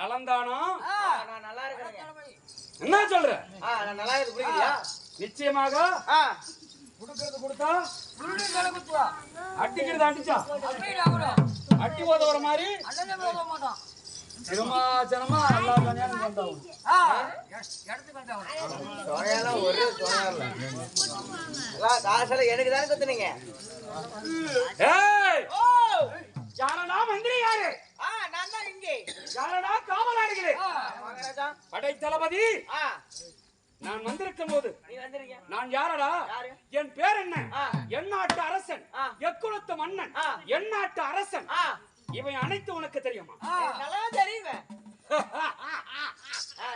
நலந்தானா? நான் நல்லா இருக்கேங்க. என்ன சொல்ற? நான் நல்லா இருக்கு புரியுதா? நிச்சயமாக குடுக்கிறது கொடுத்தா அடிக்கிறது அடிச்சா அடி போத வர மாதிரி சிரமா சிரமா எல்லா கல்யாணம் வந்தாவும் ஒரே காசல எனக்கு தானே குத்துனீங்க. யாரடா மந்திரி? யாரு? நான் தான் இங்கே. யாரடா காவலாளிகளே? படை தளபதி. நான் வந்திருக்கும் போது நான் யாரடா? என் பேர் என்ன? எந்நாட்டு அரசன், எக்குலத்து மன்னன், எந்நாட்டு அரசன். இவை அனைத்து உனக்கு தெரியுமா? நல்லா தெரியுங்க.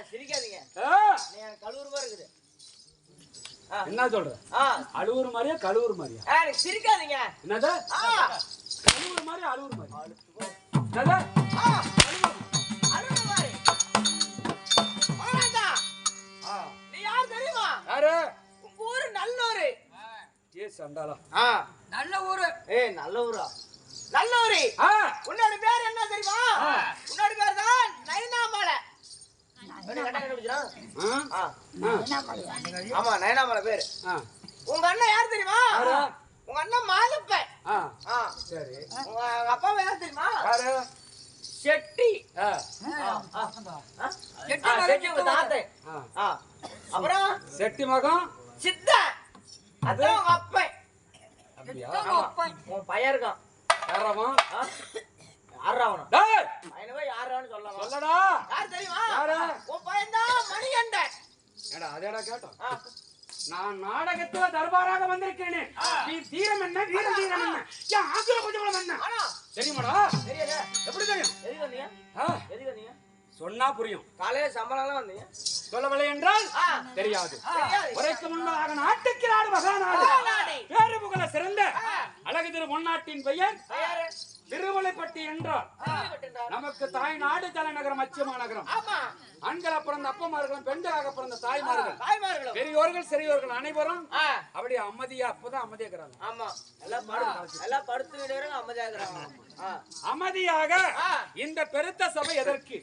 சிரிக்காதீங்க. கழுவுறமா இருக்குது. என்ன சொல்ற? அழுவுற மாதிரியா கழுவுற மாதிரியா? சிரிக்காதீங்க. என்னது? அழுவுற மாதிரி அழுவுற மாதிரி. என்னது? நீ யார் தெரியுமா? யாரு? உங்க ஊரு நல்லூரு. சண்டாளா? நல்ல ஊரு. நல்ல ஊரா? நல்லூரி. உன்னோட பேர் என்ன தெரியுமா? உன்னோட பேர் தான் நயனாமலை. ஆமா, நயனாமலை பேரு. உங்க அண்ணன் யார் தெரியுமா? உங்க அண்ணன் மாதப்பன். சரி. உங்க அப்பா யார் தெரியுமா? செட்டி. அப்புறம் செட்டி மகம் சித்த. அதான் உங்க அப்பன். உன் பையன் இருக்கான். சொல்லடா. யார் தெரியுமா? உன் பையன் தான் மணிகண்டன். அதேடா கேட்டோம். நான் நாடகத்துல தர்பாராக வந்திருக்கேனே. நீ தீரம் என்ன, வீர தீரம் என்ன, என் ஆக்குல கொஞ்சம் என்ன தெரியுமாடா? எப்படி தெரியும்? சொன்னா புரியும். காலையில சம்பளம் வந்தீங்க, சொல்லவில்லை என்றால் தெரியாது. உரைக்கு முன்னதாக நாட்டுக்கு நாடு மகாநாடு, பேரு புகழ சிறந்த அழகு திரு முன்னாட்டின் பெயர் திருமலைப்பட்டி என்றால் நமக்கு தாய் நாடு தலைநகரம் அச்சமா நகரம். ஆண்கள பிறந்த அப்பமார்களும் பெண்களாக பிறந்த தாய்மார்கள் பெரியோர்கள் சிறியோர்கள் அனைவரும் அப்படி அமைதியா அப்பதான் அமைதியாக்குறாங்க. அமைதியாக இந்த பெருத்த சபை எதற்கு?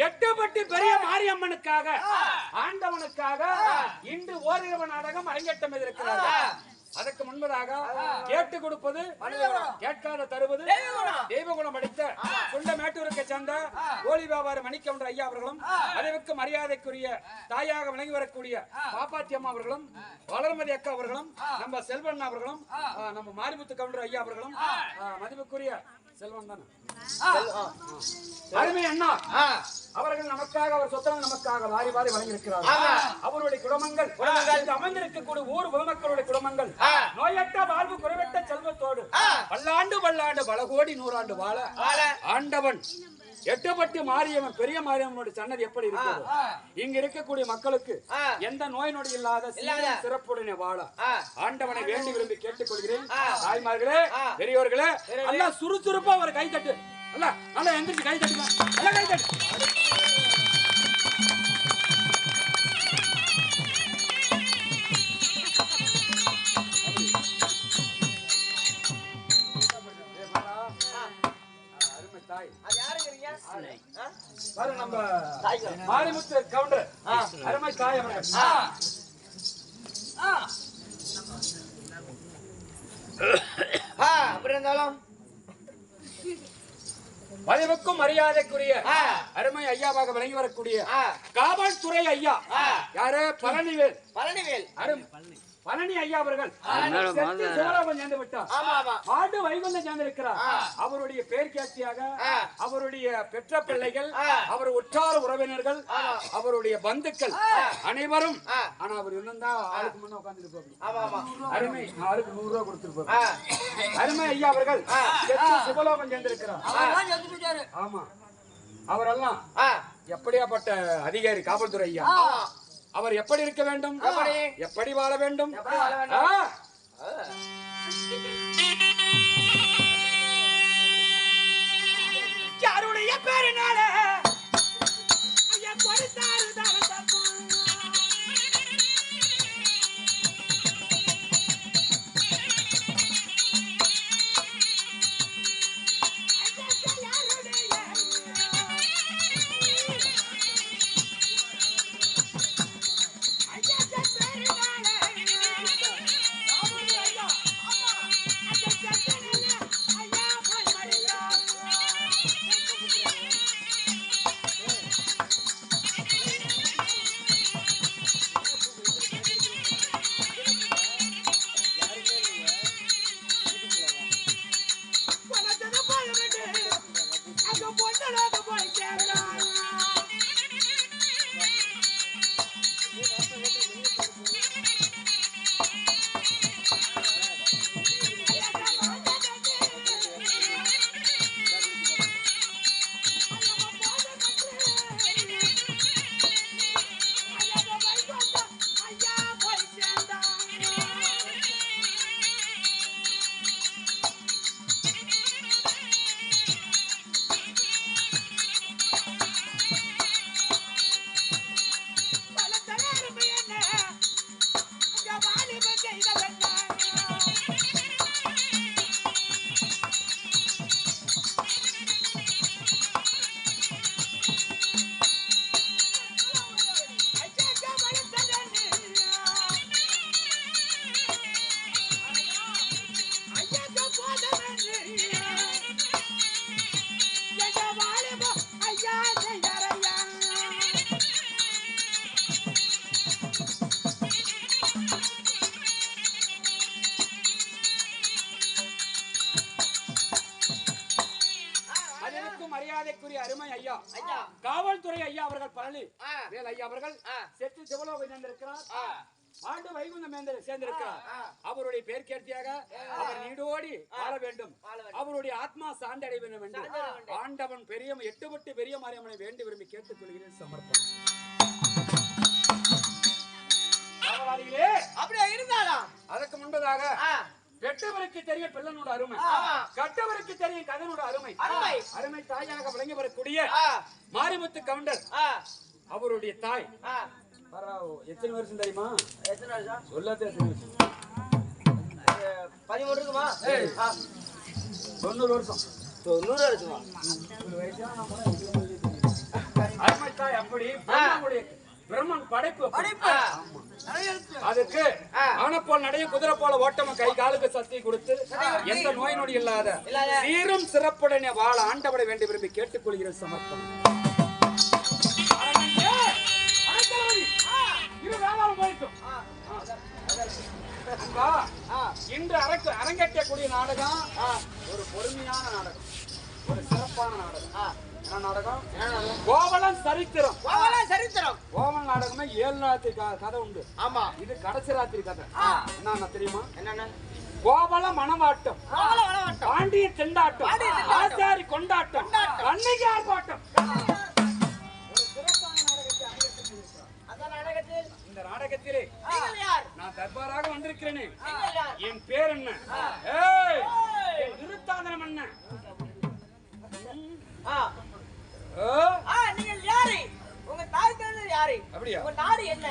எட்டுப்பட்டி பெரிய மாரியம்மனுக்காக, ஆண்டவனுக்காக இன்று ஓரிரவு நாடகம் அரங்கேற்றம் இருக்கிறார்கள். அதற்கு முன்பதாக கேட்டு கொடுப்பது, கேட்காத தருவது தெய்வகுணம் அடித்த குண்ட மேட்டூருக்கு சேர்ந்த கோழி வியாபாரி மணிக்கவுண்டர் ஐயா அவர்களும், அதற்கு மரியாதைக்குரிய தாயாக விளங்கி வரக்கூடிய பாப்பாத்தி அம்மா அவர்களும், வளர்மதி அக்கா அவர்களும், நம்ம செல்வன் அவர்களும், நம்ம மாரிமுத்து கவுண்டர் ஐயா அவர்களும், மதிப்புக்குரிய செல்வன் தானே அருமை அண்ணா அவர்கள் நமக்காக, அவர் சொத்தம் நமக்காக வாரி வாரி வழங்கியிருக்கிறார்கள். அவருடைய குடும்பங்கள் அமைந்திருக்கக்கூடிய ஊர் பொதுமக்களுடைய குடும்பங்கள் நோயற்ற வாழ்வு, குறைவற்ற செல்வத்தோடு பல்லாண்டு பல்லாண்டு பல கோடி 100 ஆண்டு வாழ ஆண்டவன் எட்டுப்பட்டி மாரியம்மன் பெரிய மாரியம்மனுடைய சன்னதி எப்படி இருக்கிறது, இங்க இருக்கக்கூடிய மக்களுக்கு எந்த நோய் நொடி இல்லாத சிறப்புடனே வாழ ஆண்டவனை வேண்டி விரும்பி கேட்டுக் கொள்கிறேன். தாய்மார்களே, பெரியோர்களே, நல்லா சுறுசுறுப்பா ஒரு கை தட்டு, நல்லா எந்திரிச்சு கை தட்டுங்க, நல்லா கை தட்டு. நம்ம மாரிமுத்து கவுண்டர் அருமை தாய் அவர்கள். அப்படி இருந்தாலும் மதிவுக்கும் மரியாதைக்குரிய அருமை ஐயாவாக விளங்கி வரக்கூடிய காவல்துறை ஐயா யாரு? பழனிவேல் பழனி ஐயா அவர்கள் சிவலோகம் சேர்ந்து விட்டார். ஆண்டு வைகுண்டம் சேர்ந்திருக்கிறார். அவருடைய பேர் கேட்சியாக அவருடைய பெற்ற பிள்ளைகள், அவர் உற்றார் உறவினர்கள், அவருடைய பந்துக்கள் அனைவரும். ஆனா அவர் இன்னும் தான் ஆளுக்கு முன்ன உட்கார்ந்து அருமை ஆளுக்கு 100 ரூபாய் கொடுத்திருப்பார். அருமை ஐயா அவர்கள் சிவலோகம் சேர்ந்திருக்கிறார். ஆமா, அவரெல்லாம் எப்படியாப்பட்ட அதிகாரி காவல்துறை ஐயா. அவர் எப்படி இருக்க வேண்டும், எப்படி வாழ வேண்டும்? யாருடைய பேரினால மரியாதைக்குரிய அருமை ஐயா காவல்துறை ஐயா அவர்கள் பழனி வேல் ஐயா அவர்கள் செத்து சிவலோகம் சேர்ந்திருக்கிறார். ஆண்டு வைகுண்டம் சேர்ந்திருக்கிறார். அவருடைய பேர் கேட்டியாக அவர் நீடோடி வாழ வேண்டும், அவருடைய ஆத்மா சாந்தி அடைய வேண்டும் என்று ஆண்டவன் பெரிய 8 பெரிய மாரியம்மனை வேண்டி விரும்பி கேட்டுக் கொள்கிறேன். சமர்ப்பணம். அப்படியே இருந்தாலும் அதற்கு முன்பதாக பெற்றவருக்கு தெரியும் பிள்ளனோட அருமை, கட்டவருக்கு தெரியும் கதனோட அருமை. அருமை தாயாக விளங்கி வரக்கூடிய மாரிமுத்து கவுண்டர் அவருடைய தாய் எத்தனை வருஷம் தெரியுமா? எத்தனை வருஷம் சொல்லாத 13 இருக்குமா? 90 வருஷம். 90 இருக்குமா? அருமை தாய் அப்படி பிரம்மன் படைப்பு. அதுக்கு ஆனப்போல் நடைய குதிரை போல ஓட்டம கை காலுக்கு சக்தி கொடுத்து எந்த நோய் நொடி இல்லாத சீரும் சிறப்புடனே வாழ ஆண்டவரை வேண்டி விரும்பி கேட்டுக்கொள்கிற சமர்ப்பணம். இன்று அரங்கேற்றக்கூடிய நாடகம் ஒரு பொறுமையான நாடகம், ஒரு சிறப்பான நாடகம். நாடகம் கோவலன் சரித்திரம். கோவலன் நாடகமே 7 ராத்திரி கதை உண்டு. ஆமா, இது கடைசி ராத்திரி கதை. என்ன தெரியுமா? என்னன்னு? கோவல மணவாட்டம், பாண்டிய திண்டாட்டம், ஆசாரி கொண்டாட்டம், கண்ணகி ஆர்ப்பாட்டம். இந்த நாடகத்திலே நான் தர்பாராக வந்திருக்கிறேனே. என் பேர் என்ன? விருத்தாந்தனம் என்ன? நீங்கள் யாரு? உங்க தாய் தந்தை யாரு? அப்படியா? உங்க நாடு என்ன?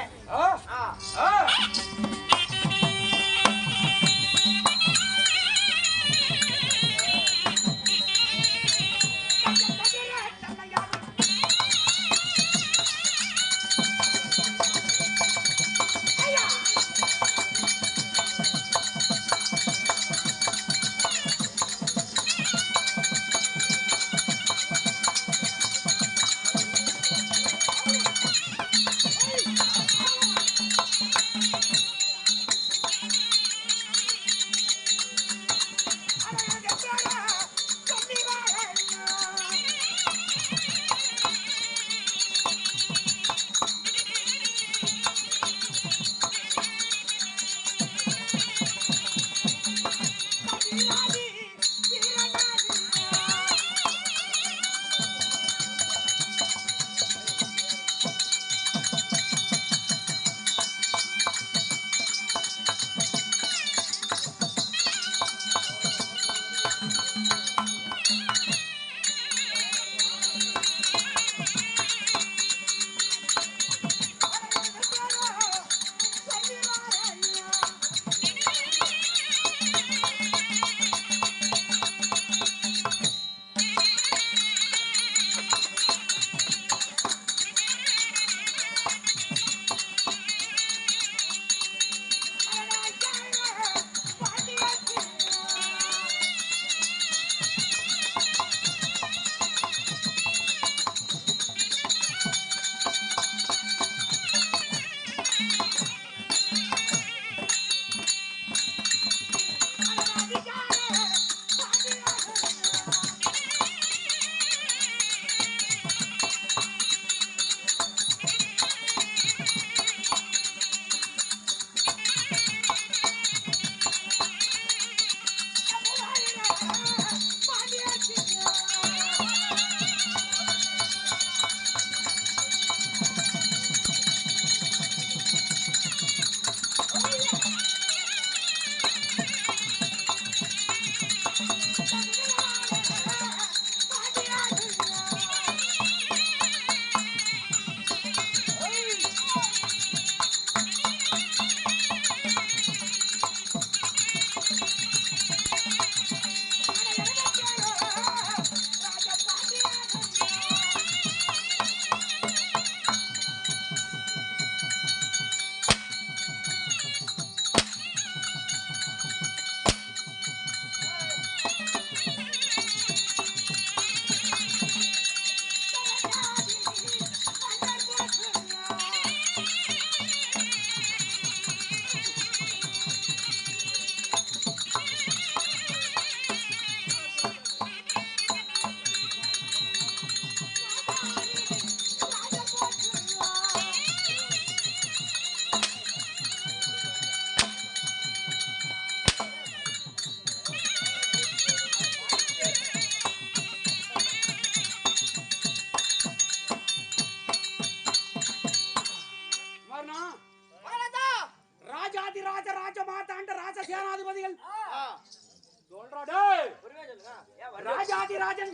ராஜாதிராஜன்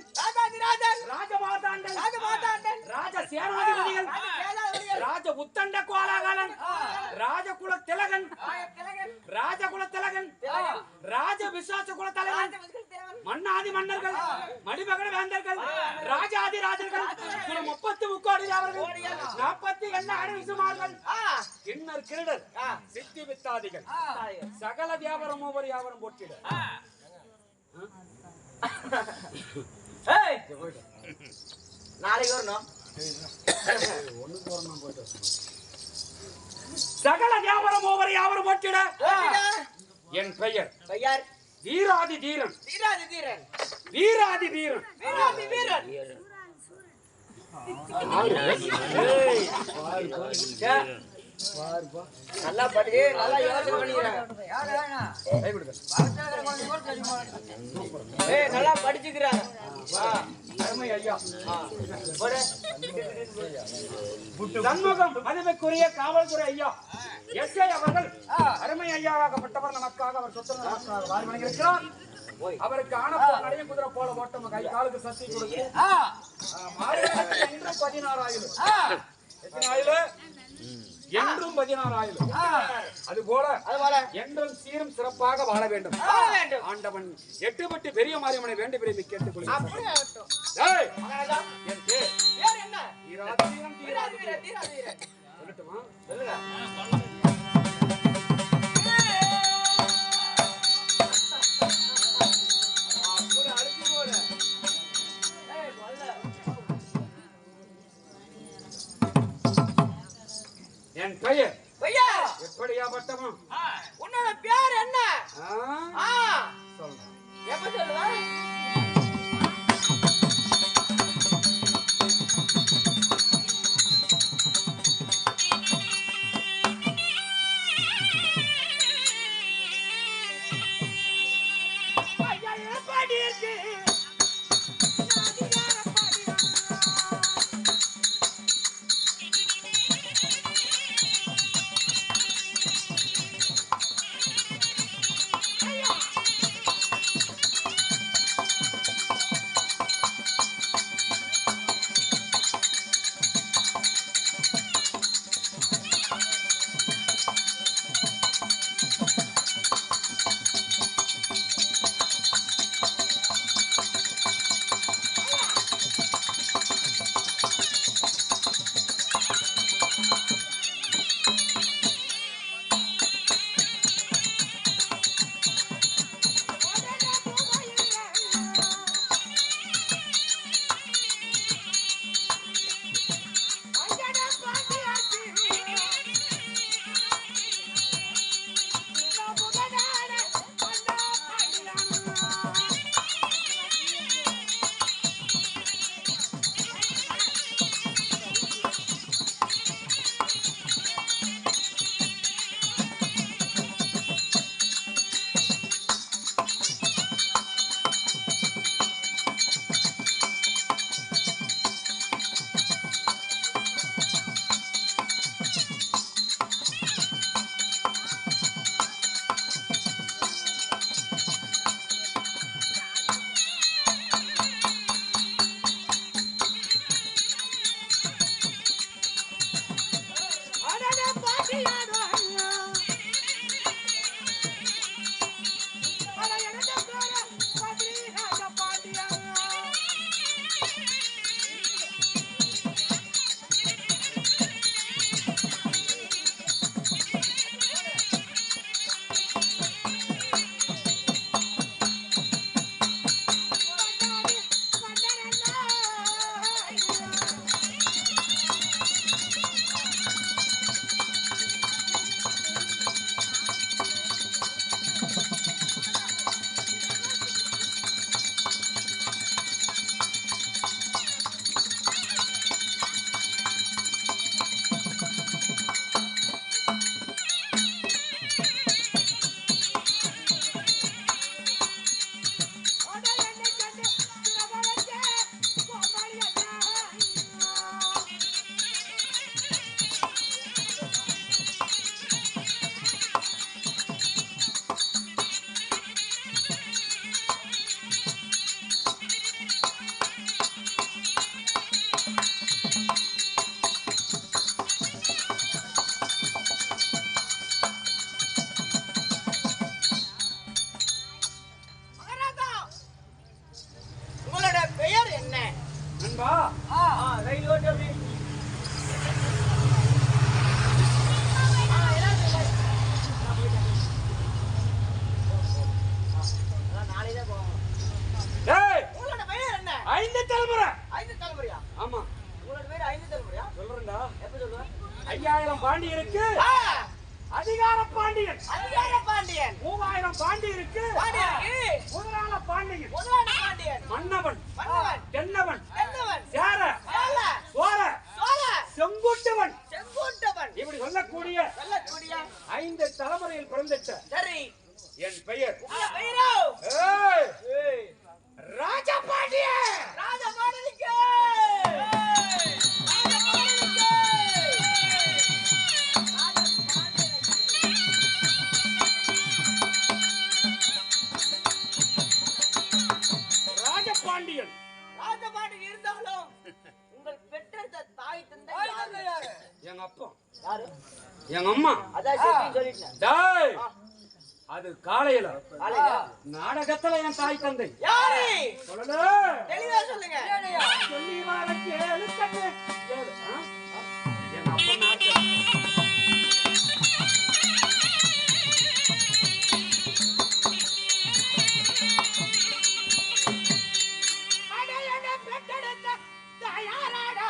ராஜமாதாண்டன் ராஜசேனாதிபதிகள் ராஜ உத்தண்ட கோலாகலன் ராஜகுல திலகன் ராஜ விசுவாச குல தலைவன் மன்னாதி மன்னர்கள் மடிமகன வேந்தர்கள் ராஜாதிராஜர்கள் 30 கோடி அவர்கள் 40 எண்ண விசுமார்கள் கிண்ணர் கிரீடர் சித்தி வித்தாதிகள் சகல வியாபாரம் ஒவ்வொரு வியாபாரம் போட்டிட நாளைக்கு வரணும் சகல வியாபாரம் ஒவ்வொரு வியாபாரம் போட்டிட என் பெயர் வீராதி தீரன் நல்லா படிச்சு நல்லா யோசனை பண்ணிக்கிறேன் நல்லா படிச்சுக்கிறாங்க சண்முகம் மதிப்புக்குரிய காவல்துறை ஐயா எஸ்ஐ அவர்கள் அருமை ஐயாவாகப்பட்டவர் நமக்காக அவர் சொத்து வழங்கியிருக்கிறார். அவருக்கு ஆனப்போ நடைய குதிரை போல ஓட்டம் கை காலுக்கு சக்தி கொடுத்து என்றும் 16 ஆயிரம் எத்தனை ஆயிரம் என்றும் 16 ஆயிரம் அது போல என்றும் சீரும் சிறப்பாக வாழ வேண்டும். ஆண்டவன் 8 பட்டு பெரிய மாரியம்மனை வேண்டி விரும்பி கேட்டுக்கொள்கிறேன். சொல்லட்டுமா? என் பெயர் எப்படியாப்பட்டவன்? உன்னோட பேர் என்ன? சொல்றேன். எப்ப சொல்லுவேன்? ஆமா. உங்களோட பேர் 5 தலைமுறையா? சொல்றேன்டா. எப்ப சொல்லுவ? 5000 பாண்டி இருக்கு. அதிகார பாண்டியன். அதிகார பாண்டியன். 3000 பாண்டி இருக்கு. பாண்டியனுக்கு முதலாள பாண்டியன். முதலாள பாண்டியன். மன்னவன். மன்னவன். தென்னவன். தென்னவன். சேர. சேர. சோர. சோழ. செங்குட்டுவன். செங்குட்டுவன். இப்படி சொல்லக்கூடிய 5 தலைமுறையில் பிறந்துட்ட சரி என் பெயர் உங்க பெயரோ? ஏய் ராஜபாண்டிய. ராஜபாண்டியனுக்கு. ராஜபாண்டியன். ராஜபாண்டியன் இருந்தாலும் உங்கள் பெற்ற தாய் தந்தை யாரு? எங்க அப்பா. யாரு? எங்க அம்மா. அதான் சரி சொல்லிட்டேன். டேய் அது காலையில காலையில நாடகத்துல என் தாய் தந்தை யாரு? சொல்லல. தெளிவா சொல்லுங்க. சொல்லி வர கேளு கண்ணு. கேளு. எங்க அப்பா நாடகம். அடையட பெற்றெடுத்த தயாராடா.